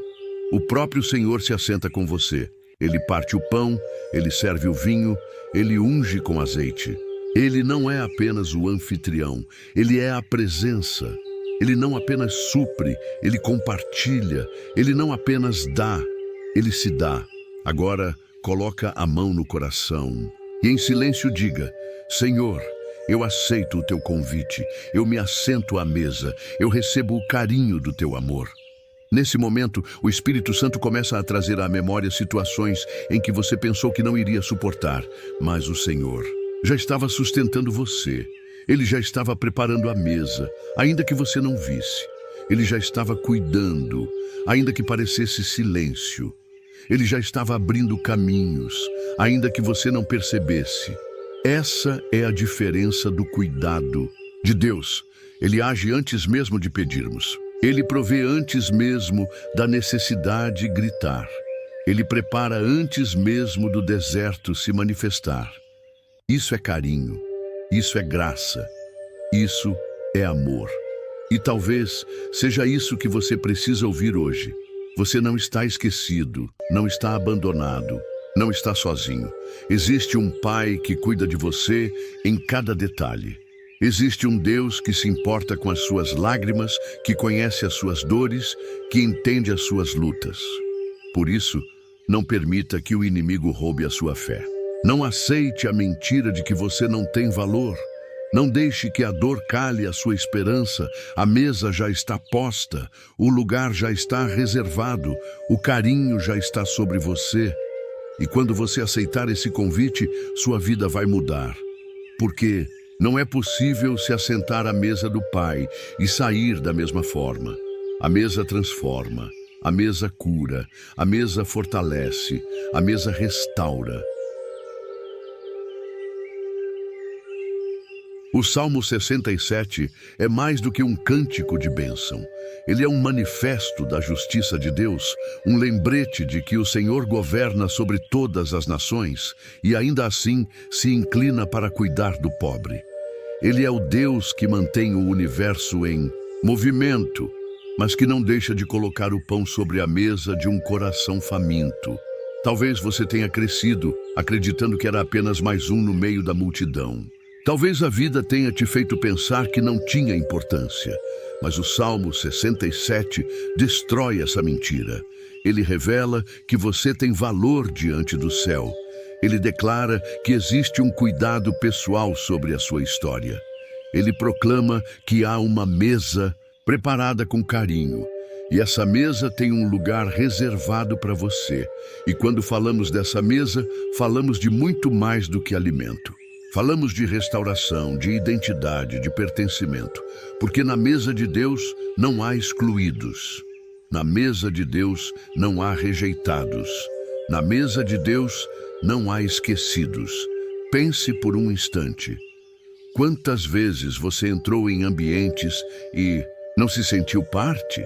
O próprio Senhor se assenta com você. Ele parte o pão, ele serve o vinho, ele unge com azeite. Ele não é apenas o anfitrião, ele é a presença. Ele não apenas supre, ele compartilha. Ele não apenas dá, ele se dá. Agora, coloca a mão no coração e em silêncio diga: Senhor, eu aceito o teu convite, eu me assento à mesa, eu recebo o carinho do teu amor. Nesse momento, o Espírito Santo começa a trazer à memória situações em que você pensou que não iria suportar, mas o Senhor já estava sustentando você. Ele já estava preparando a mesa, ainda que você não visse. Ele já estava cuidando, ainda que parecesse silêncio. Ele já estava abrindo caminhos, ainda que você não percebesse. Essa é a diferença do cuidado de Deus. Ele age antes mesmo de pedirmos. Ele provê antes mesmo da necessidade gritar. Ele prepara antes mesmo do deserto se manifestar. Isso é carinho, isso é graça, isso é amor. E talvez seja isso que você precisa ouvir hoje. Você não está esquecido, não está abandonado, não está sozinho. Existe um Pai que cuida de você em cada detalhe. Existe um Deus que se importa com as suas lágrimas, que conhece as suas dores, que entende as suas lutas. Por isso, não permita que o inimigo roube a sua fé. Não aceite a mentira de que você não tem valor. Não deixe que a dor cale a sua esperança. A mesa já está posta, o lugar já está reservado, o carinho já está sobre você. E quando você aceitar esse convite, sua vida vai mudar. Porque não é possível se assentar à mesa do Pai e sair da mesma forma. A mesa transforma, a mesa cura, a mesa fortalece, a mesa restaura. O Salmo 67 é mais do que um cântico de bênção. Ele é um manifesto da justiça de Deus, um lembrete de que o Senhor governa sobre todas as nações e ainda assim se inclina para cuidar do pobre. Ele é o Deus que mantém o universo em movimento, mas que não deixa de colocar o pão sobre a mesa de um coração faminto. Talvez você tenha crescido acreditando que era apenas mais um no meio da multidão. Talvez a vida tenha te feito pensar que não tinha importância, mas o Salmo 67 destrói essa mentira. Ele revela que você tem valor diante do céu. Ele declara que existe um cuidado pessoal sobre a sua história. Ele proclama que há uma mesa preparada com carinho. E essa mesa tem um lugar reservado para você. E quando falamos dessa mesa, falamos de muito mais do que alimento. Falamos de restauração, de identidade, de pertencimento, porque na mesa de Deus não há excluídos. Na mesa de Deus não há rejeitados. Na mesa de Deus não há esquecidos. Pense por um instante. Quantas vezes você entrou em ambientes e não se sentiu parte?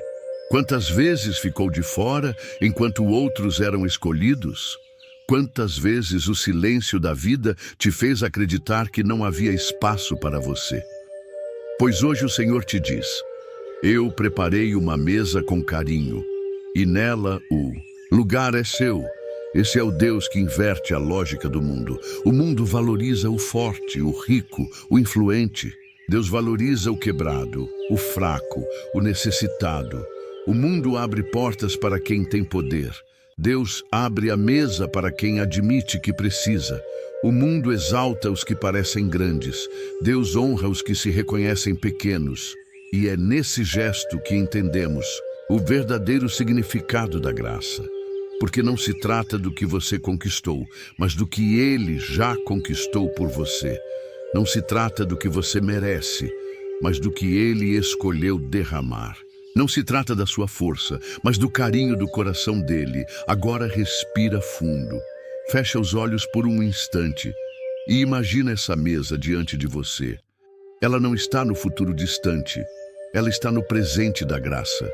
Quantas vezes ficou de fora enquanto outros eram escolhidos? Quantas vezes o silêncio da vida te fez acreditar que não havia espaço para você? Pois hoje o Senhor te diz: eu preparei uma mesa com carinho, e nela o lugar é seu. Esse é o Deus que inverte a lógica do mundo. O mundo valoriza o forte, o rico, o influente. Deus valoriza o quebrado, o fraco, o necessitado. O mundo abre portas para quem tem poder. Deus abre a mesa para quem admite que precisa. O mundo exalta os que parecem grandes. Deus honra os que se reconhecem pequenos. E é nesse gesto que entendemos o verdadeiro significado da graça. Porque não se trata do que você conquistou, mas do que Ele já conquistou por você. Não se trata do que você merece, mas do que Ele escolheu derramar. Não se trata da sua força, mas do carinho do coração dele. Agora respira fundo. Fecha os olhos por um instante e imagina essa mesa diante de você. Ela não está no futuro distante, ela está no presente da graça.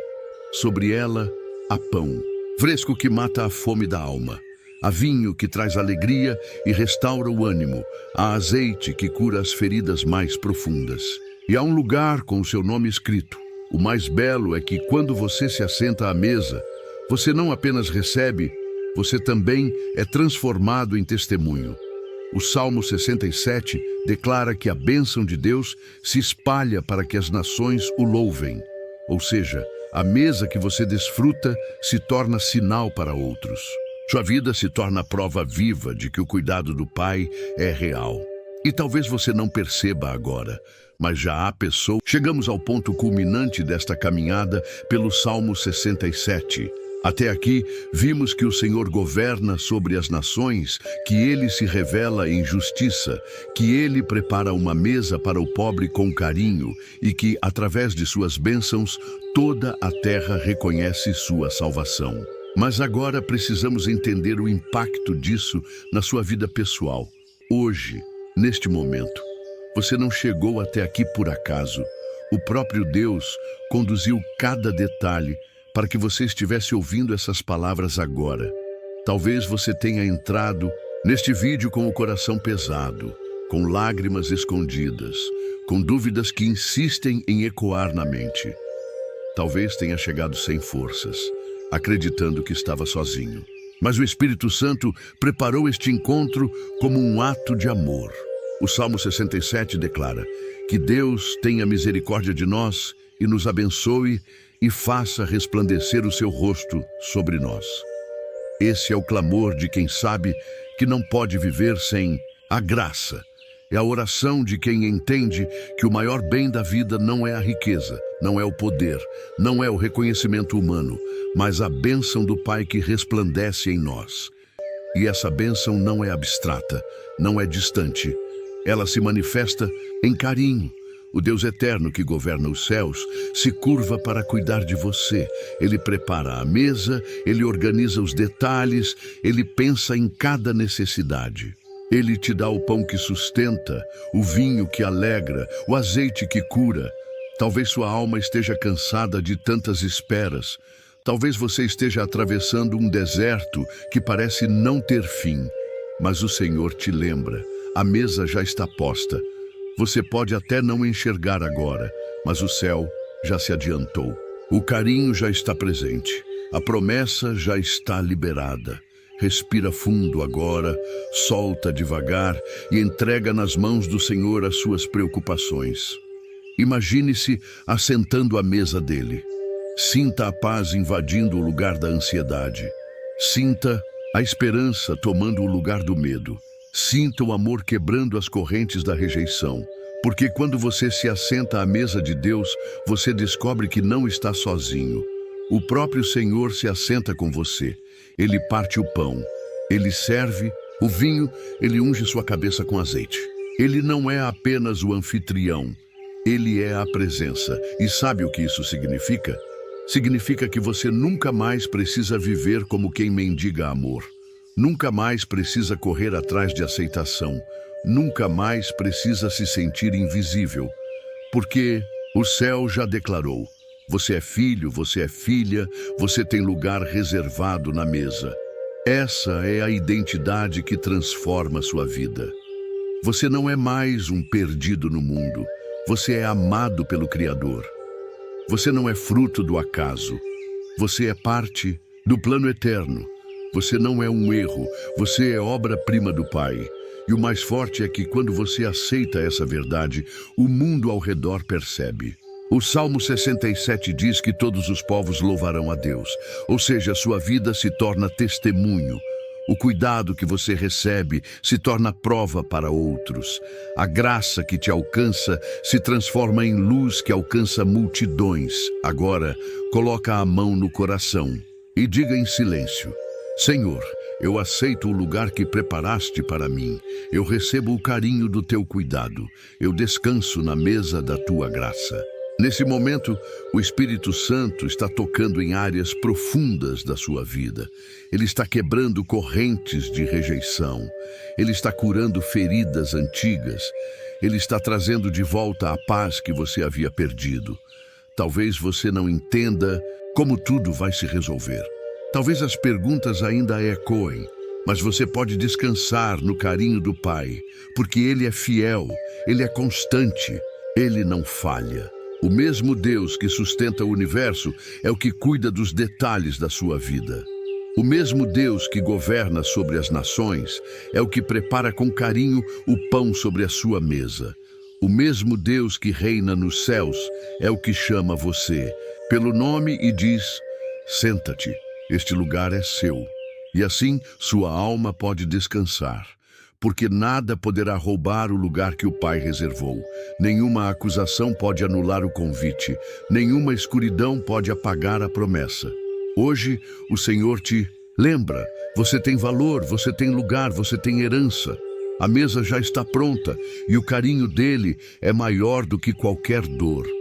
Sobre ela, há pão, fresco que mata a fome da alma. Há vinho que traz alegria e restaura o ânimo. Há azeite que cura as feridas mais profundas. E há um lugar com o seu nome escrito. O mais belo é que quando você se assenta à mesa, você não apenas recebe, você também é transformado em testemunho. O Salmo 67 declara que a bênção de Deus se espalha para que as nações o louvem. Ou seja, a mesa que você desfruta se torna sinal para outros. Sua vida se torna prova viva de que o cuidado do Pai é real. E talvez você não perceba agora, mas já há pessoas. Chegamos ao ponto culminante desta caminhada pelo Salmo 67. Até aqui, vimos que o Senhor governa sobre as nações, que Ele se revela em justiça, que Ele prepara uma mesa para o pobre com carinho e que, através de suas bênçãos, toda a terra reconhece sua salvação. Mas agora precisamos entender o impacto disso na sua vida pessoal. Hoje, neste momento, você não chegou até aqui por acaso. O próprio Deus conduziu cada detalhe para que você estivesse ouvindo essas palavras agora. Talvez você tenha entrado neste vídeo com o coração pesado, com lágrimas escondidas, com dúvidas que insistem em ecoar na mente. Talvez tenha chegado sem forças, acreditando que estava sozinho. Mas o Espírito Santo preparou este encontro como um ato de amor. O Salmo 67 declara que Deus tenha misericórdia de nós e nos abençoe e faça resplandecer o seu rosto sobre nós. Esse é o clamor de quem sabe que não pode viver sem a graça. É a oração de quem entende que o maior bem da vida não é a riqueza, não é o poder, não é o reconhecimento humano, mas a bênção do Pai que resplandece em nós. E essa bênção não é abstrata, não é distante. Ela se manifesta em carinho. O Deus eterno que governa os céus se curva para cuidar de você. Ele prepara a mesa, Ele organiza os detalhes, Ele pensa em cada necessidade. Ele te dá o pão que sustenta, o vinho que alegra, o azeite que cura. Talvez sua alma esteja cansada de tantas esperas. Talvez você esteja atravessando um deserto que parece não ter fim. Mas o Senhor te lembra, a mesa já está posta. Você pode até não enxergar agora, mas o céu já se adiantou. O carinho já está presente. A promessa já está liberada. Respira fundo agora, solta devagar e entrega nas mãos do Senhor as suas preocupações. Imagine-se assentando à mesa dele. Sinta a paz invadindo o lugar da ansiedade. Sinta a esperança tomando o lugar do medo. Sinta o amor quebrando as correntes da rejeição. Porque quando você se assenta à mesa de Deus, você descobre que não está sozinho. O próprio Senhor se assenta com você. Ele parte o pão, Ele serve o vinho, Ele unge sua cabeça com azeite. Ele não é apenas o anfitrião, Ele é a presença. E sabe o que isso significa? Significa que você nunca mais precisa viver como quem mendiga amor. Nunca mais precisa correr atrás de aceitação. Nunca mais precisa se sentir invisível. Porque o céu já declarou: você é filho, você é filha, você tem lugar reservado na mesa. Essa é a identidade que transforma sua vida. Você não é mais um perdido no mundo. Você é amado pelo Criador. Você não é fruto do acaso. Você é parte do plano eterno. Você não é um erro. Você é obra-prima do Pai. E o mais forte é que quando você aceita essa verdade, o mundo ao redor percebe. O Salmo 67 diz que todos os povos louvarão a Deus, ou seja, sua vida se torna testemunho. O cuidado que você recebe se torna prova para outros. A graça que te alcança se transforma em luz que alcança multidões. Agora, coloca a mão no coração e diga em silêncio: Senhor, Eu aceito o lugar que preparaste para mim. Eu recebo o carinho do teu cuidado. Eu descanso na mesa da tua graça. Nesse momento, o Espírito Santo está tocando em áreas profundas da sua vida. Ele está quebrando correntes de rejeição. Ele está curando feridas antigas. Ele está trazendo de volta a paz que você havia perdido. Talvez você não entenda como tudo vai se resolver. Talvez as perguntas ainda ecoem, mas você pode descansar no carinho do Pai, porque Ele é fiel, Ele é constante, Ele não falha. O mesmo Deus que sustenta o universo é o que cuida dos detalhes da sua vida. O mesmo Deus que governa sobre as nações é o que prepara com carinho o pão sobre a sua mesa. O mesmo Deus que reina nos céus é o que chama você pelo nome e diz: senta-te, este lugar é seu. E assim sua alma pode descansar, porque nada poderá roubar o lugar que o Pai reservou. Nenhuma acusação pode anular o convite, nenhuma escuridão pode apagar a promessa. Hoje, o Senhor te lembra, você tem valor, você tem lugar, você tem herança. A mesa já está pronta e o carinho dele é maior do que qualquer dor.